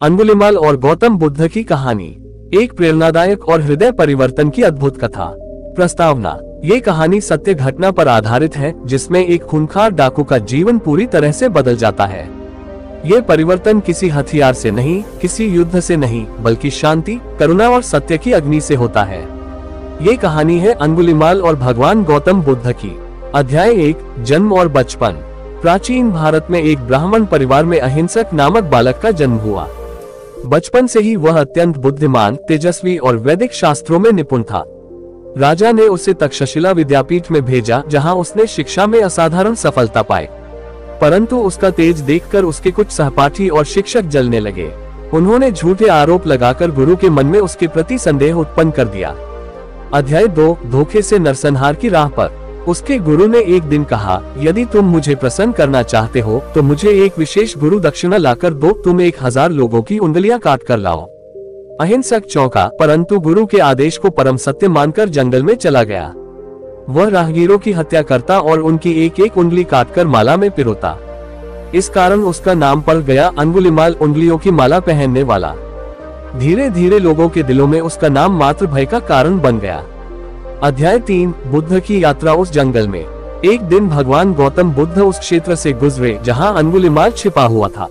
अंगुलिमाल और गौतम बुद्ध की कहानी, एक प्रेरणादायक और हृदय परिवर्तन की अद्भुत कथा। प्रस्तावना: ये कहानी सत्य घटना पर आधारित है जिसमें एक खूंखार डाकू का जीवन पूरी तरह से बदल जाता है। ये परिवर्तन किसी हथियार से नहीं, किसी युद्ध से नहीं, बल्कि शांति, करुणा और सत्य की अग्नि से होता है। ये कहानी है अंगुलिमाल और भगवान गौतम बुद्ध की। अध्याय 1: जन्म और बचपन। प्राचीन भारत में एक ब्राह्मण परिवार में अहिंसक नामक बालक का जन्म हुआ। बचपन से ही वह अत्यंत बुद्धिमान, तेजस्वी और वैदिक शास्त्रों में निपुण था। राजा ने उसे तक्षशिला विद्यापीठ में भेजा, जहां उसने शिक्षा में असाधारण सफलता पाई। परंतु उसका तेज देखकर उसके कुछ सहपाठी और शिक्षक जलने लगे। उन्होंने झूठे आरोप लगाकर गुरु के मन में उसके प्रति संदेह उत्पन्न कर दिया। अध्याय 2: धोखे से नरसंहार की राह पर। उसके गुरु ने एक दिन कहा, यदि तुम मुझे प्रसन्न करना चाहते हो तो मुझे एक विशेष गुरु दक्षिणा लाकर दो। तुम 1000 लोगों की उंगलियां काट कर लाओ। अहिंसक चौंका, परंतु गुरु के आदेश को परम सत्य मानकर जंगल में चला गया। वह राहगीरों की हत्या करता और उनकी एक एक उंगली काटकर माला में पिरोता। इस कारण उसका नाम पड़ गया अंगुलिमाल, उंगलियों की माला पहनने वाला। धीरे धीरे लोगों के दिलों में उसका नाम मात्र भय का कारण बन गया। अध्याय 3: बुद्ध की यात्रा। उस जंगल में एक दिन भगवान गौतम बुद्ध उस क्षेत्र से गुजरे जहां अंगुलिमाल छिपा हुआ था।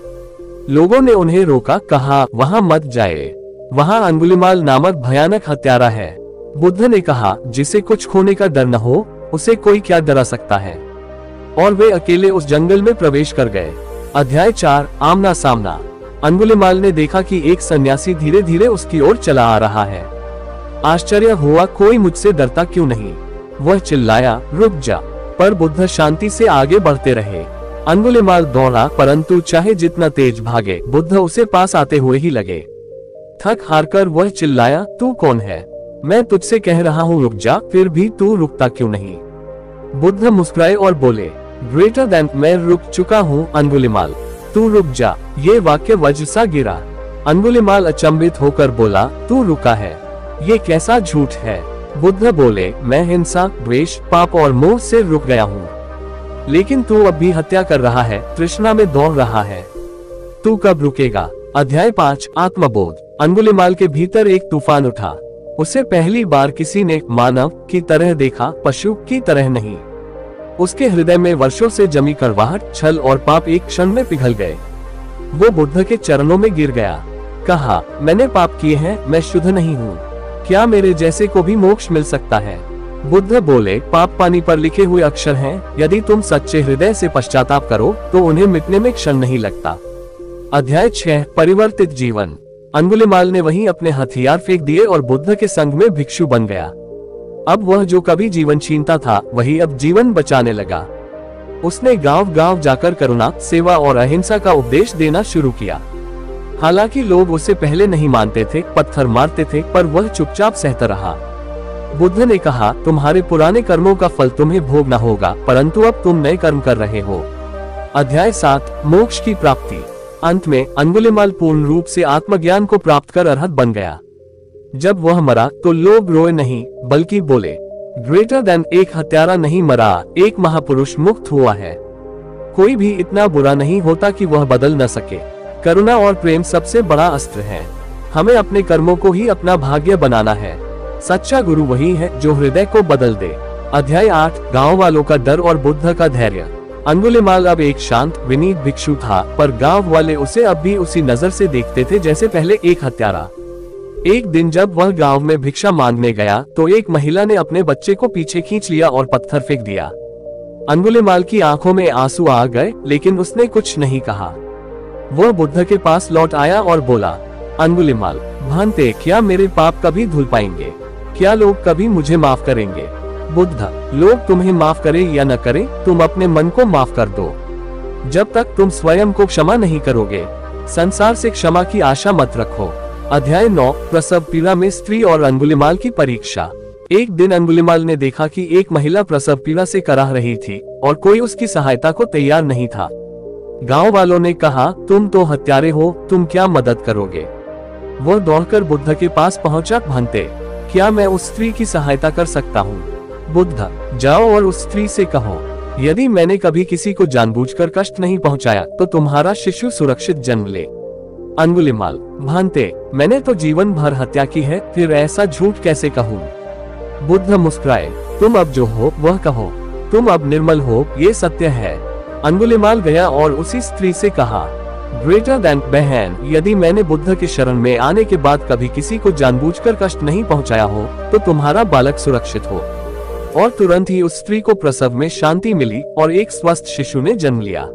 लोगों ने उन्हें रोका, कहा, वहां मत जाए, वहां अंगुलिमाल नामक भयानक हत्यारा है। बुद्ध ने कहा, जिसे कुछ खोने का डर न हो उसे कोई क्या डरा सकता है। और वे अकेले उस जंगल में प्रवेश कर गए। अध्याय 4: आमना सामना। अंगुलिमाल ने देखा कि एक सन्यासी धीरे धीरे उसकी ओर चला आ रहा है। आश्चर्य हुआ, कोई मुझसे डरता क्यों नहीं। वह चिल्लाया, रुक जा, पर बुद्ध शांति से आगे बढ़ते रहे। अंगुलिमाल दौड़ा, परंतु चाहे जितना तेज भागे, बुद्ध उसे पास आते हुए ही लगे। थक हारकर वह चिल्लाया, तू कौन है? मैं तुझसे कह रहा हूँ रुक जा, फिर भी तू रुकता क्यों नहीं? बुद्ध मुस्कुराए और बोले, ग्रेटर देन, मैं रुक चुका हूँ अंगुलिमाल, तू रुक जा। ये वाक्य वज्र सा गिरा। अंगुलिमाल अचंभित होकर बोला, तू रुका है, ये कैसा झूठ है? बुद्ध बोले, मैं हिंसा, द्वेष, पाप और मोह से रुक गया हूँ, लेकिन तू अब भी हत्या कर रहा है, तृष्णा में दौड़ रहा है, तू कब रुकेगा? अध्याय 5: आत्मबोध। अंगुलिमाल के भीतर एक तूफान उठा। उसे पहली बार किसी ने मानव की तरह देखा, पशु की तरह नहीं। उसके हृदय में वर्षों से जमी कड़वाहट, छल और पाप एक क्षण में पिघल गए। वो बुद्ध के चरणों में गिर गया। कहा, मैंने पाप किए हैं, मैं शुद्ध नहीं हूँ, क्या मेरे जैसे को भी मोक्ष मिल सकता है? बुद्ध बोले, पाप पानी पर लिखे हुए अक्षर हैं, यदि तुम सच्चे हृदय से पश्चाताप करो तो उन्हें मिटने में क्षण नहीं लगता। अध्याय 6: परिवर्तित जीवन। अंगुलिमाल ने वहीं अपने हथियार फेंक दिए और बुद्ध के संग में भिक्षु बन गया। अब वह जो कभी जीवन छीनता था, वही अब जीवन बचाने लगा। उसने गांव गांव जाकर करुणा, सेवा और अहिंसा का उपदेश देना शुरू किया। हालांकि लोग उसे पहले नहीं मानते थे, पत्थर मारते थे, पर वह चुपचाप सहता रहा। बुद्ध ने कहा, तुम्हारे पुराने कर्मों का फल तुम्हें भोगना होगा, परंतु अब तुम नए कर्म कर रहे हो। अध्याय 7: मोक्ष की प्राप्ति। अंत में अंगुलिमाल पूर्ण रूप से आत्मज्ञान को प्राप्त कर अरहत बन गया। जब वह मरा तो लोग रोए नहीं, बल्कि बोले, ग्रेटर देन, एक हत्यारा नहीं मरा, एक महापुरुष मुक्त हुआ है। कोई भी इतना बुरा नहीं होता कि वह बदल न सके। करुणा और प्रेम सबसे बड़ा अस्त्र है। हमें अपने कर्मों को ही अपना भाग्य बनाना है। सच्चा गुरु वही है जो हृदय को बदल दे। अध्याय 8: गांव वालों का डर और बुद्ध का धैर्य। अंगुलिमाल अब एक शांत, विनीत भिक्षु था, पर गांव वाले उसे अब भी उसी नजर से देखते थे जैसे पहले एक हत्यारा। एक दिन जब वह गांव में भिक्षा मांगने गया तो एक महिला ने अपने बच्चे को पीछे खींच लिया और पत्थर फेंक दिया। अंगुलिमाल की आंखों में आंसू आ गए, लेकिन उसने कुछ नहीं कहा। वह बुद्ध के पास लौट आया और बोला, अंगुलिमाल, भानते, क्या मेरे पाप कभी धुल पाएंगे? क्या लोग कभी मुझे माफ करेंगे? बुद्ध, लोग तुम्हें माफ करें या न करें, तुम अपने मन को माफ कर दो। जब तक तुम स्वयं को क्षमा नहीं करोगे, संसार से क्षमा की आशा मत रखो। अध्याय 9: प्रसव पीड़ा में स्त्री और अंगुलिमाल की परीक्षा। एक दिन अंगुलिमाल ने देखा कि एक महिला प्रसव पीड़ा से कराह रही थी और कोई उसकी सहायता को तैयार नहीं था। गांव वालों ने कहा, तुम तो हत्यारे हो, तुम क्या मदद करोगे? वह दौड़कर बुद्ध के पास पहुंचा, भानते, क्या मैं उस स्त्री की सहायता कर सकता हूँ? बुद्ध, जाओ और उस स्त्री से कहो, यदि मैंने कभी किसी को जानबूझकर कष्ट नहीं पहुंचाया तो तुम्हारा शिशु सुरक्षित जन्म ले। अंगुलिमाल, भांते, मैंने तो जीवन भर हत्या की है, फिर ऐसा झूठ कैसे कहूँ? बुद्ध मुस्कुराए, तुम अब जो हो वह कहो, तुम अब निर्मल हो, ये सत्य है। अंगुलिमाल गया और उसी स्त्री से कहा, ग्रेटर देन बहन, यदि मैंने बुद्ध की शरण में आने के बाद कभी किसी को जानबूझकर कष्ट नहीं पहुंचाया हो, तो तुम्हारा बालक सुरक्षित हो। और तुरंत ही उस स्त्री को प्रसव में शांति मिली और एक स्वस्थ शिशु ने जन्म लिया।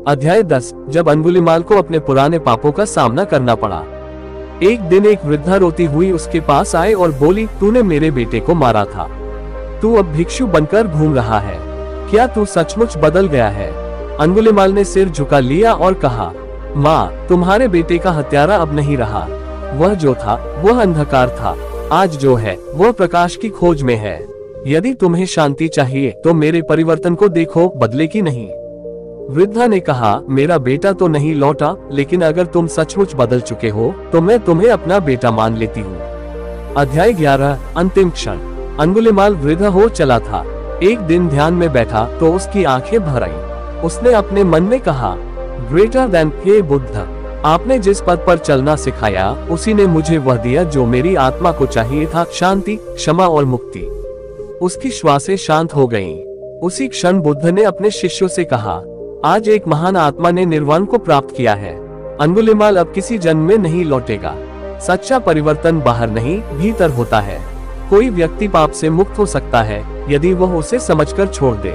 अध्याय 10। जब अंगुलिमाल को अपने पुराने पापों का सामना करना पड़ा। एक दिन एक वृद्धा रोती हुई उसके पास आए और बोली, तूने मेरे बेटे को मारा था, तू अब भिक्षु बनकर घूम रहा है, क्या तू सचमुच बदल गया है? अंगुलिमाल ने सिर झुका लिया और कहा, माँ, तुम्हारे बेटे का हत्यारा अब नहीं रहा, वह जो था वह अंधकार था, आज जो है वह प्रकाश की खोज में है। यदि तुम्हें शांति चाहिए तो मेरे परिवर्तन को देखो, बदले की नहीं। वृद्धा ने कहा, मेरा बेटा तो नहीं लौटा, लेकिन अगर तुम सचमुच बदल चुके हो तो मैं तुम्हें अपना बेटा मान लेती हूँ। अध्याय 11। अंतिम क्षण। अंगुलिमाल वृद्ध हो चला था। एक दिन ध्यान में बैठा तो उसकी आंखें भर आईं। उसने अपने मन में कहा, ग्रेटर देन, हे बुद्ध, आपने जिस पद पर चलना सिखाया उसी ने मुझे वह दिया जो मेरी आत्मा को चाहिए था, शांति, क्षमा और मुक्ति। उसकी श्वासें शांत हो गईं। उसी क्षण बुद्ध ने अपने शिष्यों से कहा, आज एक महान आत्मा ने निर्वाण को प्राप्त किया है। अंगुलिमाल अब किसी जन्म में नहीं लौटेगा। सच्चा परिवर्तन बाहर नहीं, भीतर होता है। कोई व्यक्ति पाप से मुक्त हो सकता है यदि वह उसे समझकर छोड़ दे।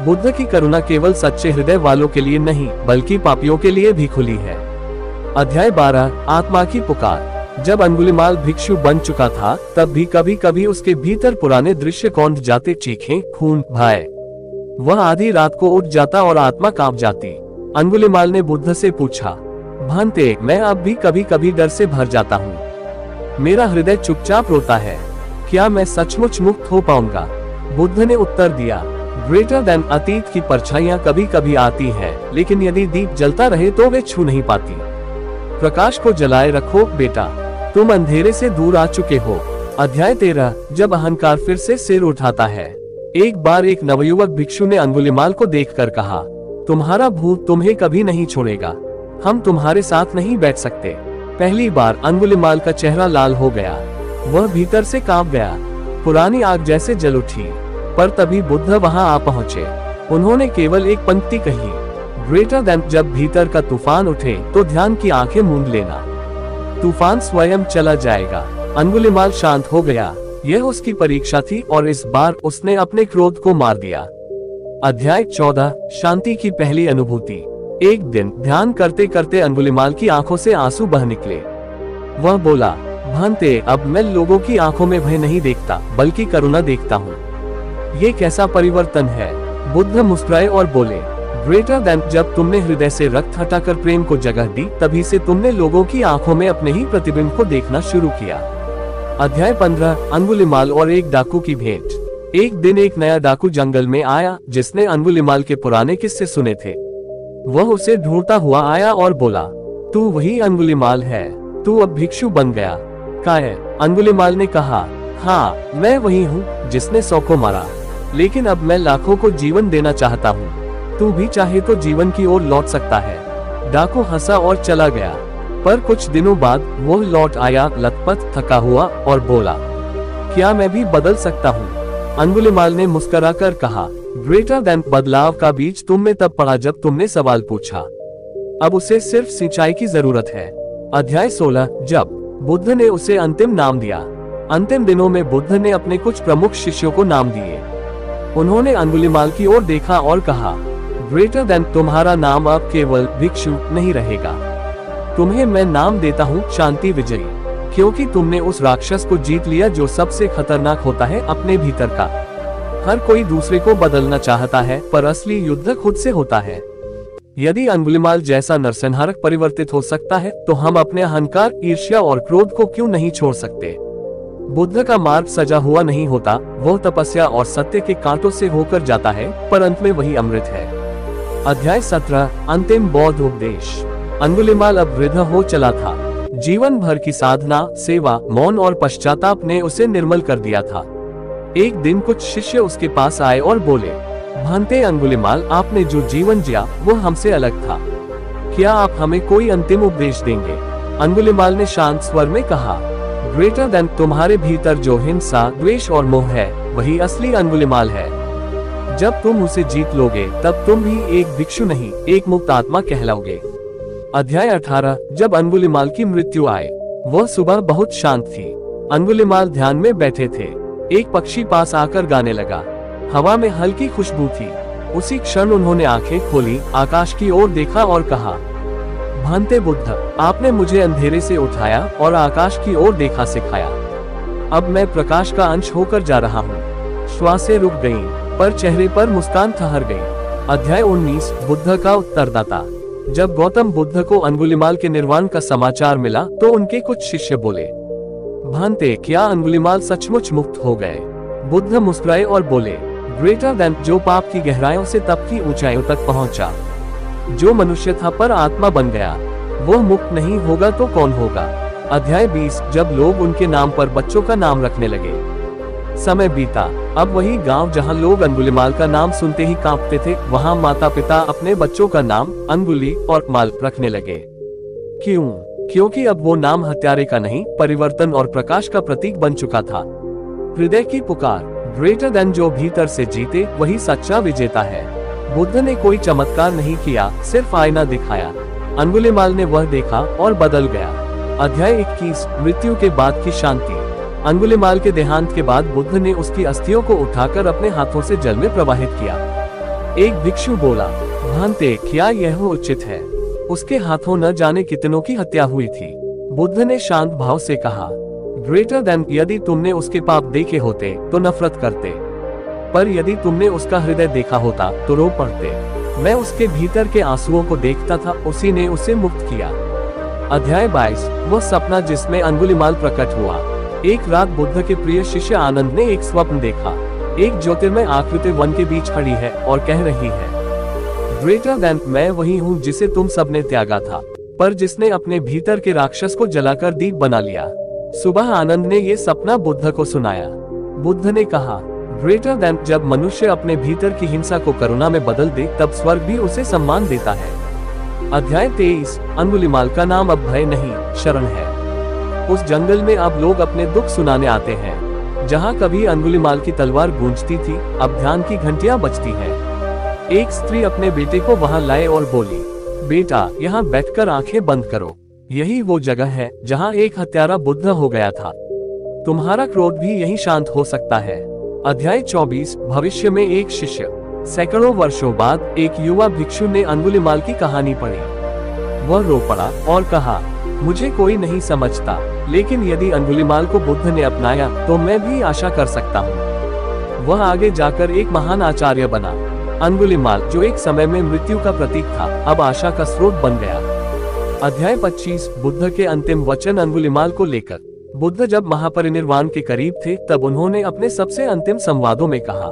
बुद्ध की करुणा केवल सच्चे हृदय वालों के लिए नहीं, बल्कि पापियों के लिए भी खुली है। अध्याय 12। आत्मा की पुकार। जब अंगुलिमाल भिक्षु बन चुका था, तब भी कभी कभी उसके भीतर पुराने दृश्य कौंध जाते, चीखें, खून, भय। वह आधी रात को उठ जाता और आत्मा कांप जाती। अंगुलिमाल ने बुद्ध से पूछा, भांते, मैं अब भी कभी कभी डर से भर जाता हूँ। मेरा हृदय चुपचाप रोता है, क्या मैं सचमुच मुक्त हो पाऊंगा? बुद्ध ने उत्तर दिया, ग्रेटर देन, अतीत की परछाइयां कभी कभी आती हैं, लेकिन यदि दीप जलता रहे तो वे छू नहीं पाती। प्रकाश को जलाए रखो बेटा, तुम अंधेरे से दूर आ चुके हो। अध्याय 13। जब अहंकार फिर से सिर उठाता है। एक बार एक नवयुवक भिक्षु ने अंगुलिमाल को देखकर कहा, तुम्हारा भूत तुम्हें कभी नहीं छोड़ेगा, हम तुम्हारे साथ नहीं बैठ सकते। पहली बार अंगुलिमाल का चेहरा लाल हो गया, वह भीतर से कांप गया, पुरानी आग जैसे जल उठी। पर तभी बुद्ध वहां आ पहुंचे। उन्होंने केवल एक पंक्ति कही, ग्रेटर देन, जब भीतर का तूफान उठे तो ध्यान की आंखें मूंद लेना, तूफान स्वयं चला जाएगा। अंगुलिमाल शांत हो गया। यह उसकी परीक्षा थी और इस बार उसने अपने क्रोध को मार दिया। अध्याय 14। शांति की पहली अनुभूति। एक दिन ध्यान करते करते अंगुलिमाल की आंखों से आंसू बह निकले। वह बोला, भांते, अब मैं लोगों की आंखों में भय नहीं देखता, बल्कि करुणा देखता हूँ। ये कैसा परिवर्तन है? बुद्ध मुस्कुराए और बोले, ग्रेटर देन, जब तुमने हृदय से रक्त हटाकर प्रेम को जगह दी, तभी से तुमने लोगों की आंखों में अपने ही प्रतिबिंब को देखना शुरू किया। अध्याय 15। अंगुलिमाल और एक डाकू की भेंट। एक दिन एक नया डाकू जंगल में आया जिसने अंगुलिमाल के पुराने किस्से सुने थे। वह उसे ढूंढता हुआ आया और बोला, तू वही अंगुलिमाल है, तू अब भिक्षु बन गया। काय? अंगुलिमाल ने कहा, हाँ, मैं वही हूँ जिसने 100 को मारा, लेकिन अब मैं लाखों को जीवन देना चाहता हूँ। तू भी चाहे तो जीवन की ओर लौट सकता है। डाकू हंसा और चला गया, पर कुछ दिनों बाद वह लौट आया, लथपथ, थका हुआ, और बोला, क्या मैं भी बदल सकता हूँ? अंगुलिमाल ने मुस्कुराकर कहा, ग्रेटर देन, बदलाव का बीज तुम में तब पड़ा जब तुमने सवाल पूछा, अब उसे सिर्फ सिंचाई की जरूरत है। अध्याय 16। जब बुद्ध ने उसे अंतिम नाम दिया। अंतिम दिनों में बुद्ध ने अपने कुछ प्रमुख शिष्यों को नाम दिए। उन्होंने अंगुलिमाल की ओर देखा और कहा, ग्रेटर देन, तुम्हारा नाम अब केवल भिक्षु नहीं रहेगा, तुम्हें मैं नाम देता हूँ शांति विजयी, क्योंकि तुमने उस राक्षस को जीत लिया जो सबसे खतरनाक होता है, अपने भीतर का। हर कोई दूसरे को बदलना चाहता है, पर असली युद्ध खुद से होता है। यदि अंगुलिमाल जैसा नरसंहारक परिवर्तित हो सकता है, तो हम अपने अहंकार, ईर्ष्या और क्रोध को क्यों नहीं छोड़ सकते? बुद्ध का मार्ग सजा हुआ नहीं होता, वह तपस्या और सत्य के कांटों से होकर जाता है, पर अंत में वही अमृत है। अध्याय 17। अंतिम बौद्ध उपदेश। अंगुलिमाल अब वृद्ध हो चला था। जीवन भर की साधना, सेवा, मौन और पश्चाताप ने उसे निर्मल कर दिया था। एक दिन कुछ शिष्य उसके पास आए और बोले, भांते अंगुलिमाल, आपने जो जीवन जिया वो हमसे अलग था। क्या आप हमें कोई अंतिम उपदेश देंगे? अंगुलिमाल ने शांत स्वर में कहा, ग्रेटर देन तुम्हारे भीतर जो हिंसा, द्वेष और मोह है, वही असली अंगुलिमाल है। जब तुम उसे जीत लोगे तब तुम भी एक भिक्षु नहीं, एक मुक्त आत्मा कहलाओगे। अध्याय 18। जब अंगुलिमाल की मृत्यु आए। वह सुबह बहुत शांत थी। अंगुलिमाल ध्यान में बैठे थे। एक पक्षी पास आकर गाने लगा। हवा में हल्की खुशबू थी। उसी क्षण उन्होंने आंखें खोली, आकाश की ओर देखा और कहा, भांते बुद्ध, आपने मुझे अंधेरे से उठाया और आकाश की ओर देखा सिखाया। अब मैं प्रकाश का अंश होकर जा रहा हूँ। श्वासें रुक गईं, पर चेहरे पर मुस्कान ठहर गई। अध्याय 19। बुद्ध का उत्तरदाता। जब गौतम बुद्ध को अंगुलिमाल के निर्वाण का समाचार मिला तो उनके कुछ शिष्य बोले, भांते, क्या अंगुलिमाल सचमुच मुक्त हो गए? बुद्ध मुस्कुराए और बोले, ग्रेटर देन, जो पाप की गहराइयों से तप की ऊंचाइयों तक पहुंचा, जो मनुष्य था पर आत्मा बन गया, वो मुक्त नहीं होगा तो कौन होगा? अध्याय 20। जब लोग उनके नाम पर बच्चों का नाम रखने लगे। समय बीता। अब वही गांव जहां लोग अंगुलिमाल का नाम सुनते ही कांपते थे, वहां माता पिता अपने बच्चों का नाम अंगुली और माल रखने लगे। क्यों? क्योंकि अब वो नाम हत्यारे का नहीं, परिवर्तन और प्रकाश का प्रतीक बन चुका था। हृदय की पुकार, ग्रेटर देन, जो भीतर से जीते वही सच्चा विजेता है। बुद्ध ने कोई चमत्कार नहीं किया, सिर्फ आईना दिखाया। अंगुलिमाल ने वह देखा और बदल गया। अध्याय 21। मृत्यु के बाद की शांति। अंगुलिमाल के देहांत के बाद बुद्ध ने उसकी अस्थियों को उठाकर अपने हाथों से जल में प्रवाहित किया। एक भिक्षु बोला, भांते, क्या यह उचित है? उसके हाथों न जाने कितनों की हत्या हुई थी। बुद्ध ने शांत भाव से कहा, ग्रेटर देन, यदि तुमने उसके पाप देखे होते तो नफरत करते, पर यदि तुमने उसका हृदय देखा होता तो रो पड़ते। मैं उसके भीतर के आंसुओं को देखता था, उसी ने उसे मुक्त किया। अध्याय 22। वह सपना जिसमें अंगुलिमाल प्रकट हुआ। एक रात बुद्ध के प्रिय शिष्य आनंद ने एक स्वप्न देखा। एक ज्योतिर्मय आकृति वन के बीच खड़ी है और कह रही है, ग्रेटर देन, मैं वही हूँ जिसे तुम सबने त्यागा था, पर जिसने अपने भीतर के राक्षस को जलाकर दीप बना लिया। सुबह आनंद ने ये सपना बुद्ध को सुनाया। बुद्ध ने कहा, ग्रेटर देन, जब मनुष्य अपने भीतर की हिंसा को करुणा में बदल दे तब स्वर्ग भी उसे सम्मान देता है। अध्याय 23। अंगुलिमाल का नाम अब भय नहीं, शरण है। उस जंगल में अब लोग अपने दुख सुनाने आते हैं। जहाँ कभी अंगुलिमाल की तलवार गूंजती थी, अब ध्यान की घंटियां बजती हैं। एक स्त्री अपने बेटे को वहां लाए और बोली, बेटा, यहाँ बैठकर आंखें बंद करो। यही वो जगह है जहाँ एक हत्यारा बुद्ध हो गया था। तुम्हारा क्रोध भी यही शांत हो सकता है। अध्याय 24। भविष्य में एक शिष्य। सैकड़ों वर्षों बाद एक युवा भिक्षु ने अंगुलिमाल की कहानी पढ़ी। वह रो पड़ा और कहा, मुझे कोई नहीं समझता, लेकिन यदि अंगुलिमाल को बुद्ध ने अपनाया तो मैं भी आशा कर सकता हूँ। वह आगे जाकर एक महान आचार्य बना। अंगुलिमाल, जो एक समय में मृत्यु का प्रतीक था, अब आशा का स्रोत बन गया। अध्याय 25। बुद्ध के अंतिम वचन अंगुलिमाल को लेकर। बुद्ध जब महापरिनिर्वाण के करीब थे तब उन्होंने अपने सबसे अंतिम संवादों में कहा,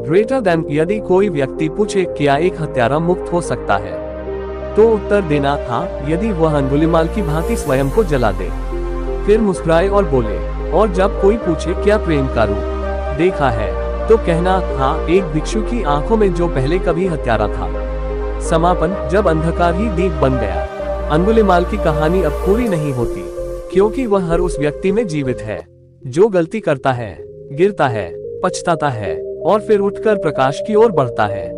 ग्रेटर देन, यदि कोई व्यक्ति पूछे क्या एक हत्यारा मुक्त हो सकता है, तो उत्तर देना था, यदि वह अंगुलिमाल की भांति स्वयं को जला दे। फिर मुस्कुराए और बोले, और जब कोई पूछे क्या प्रेम का रूप देखा है, तो कहना था, एक भिक्षु की आंखों में जो पहले कभी हत्यारा था। समापन। जब अंधकार ही दीप बन गया। अंगुलिमाल की कहानी अब पूरी नहीं होती, क्योंकि वह हर उस व्यक्ति में जीवित है जो गलती करता है, गिरता है, पछताता है और फिर उठकर प्रकाश की ओर बढ़ता है।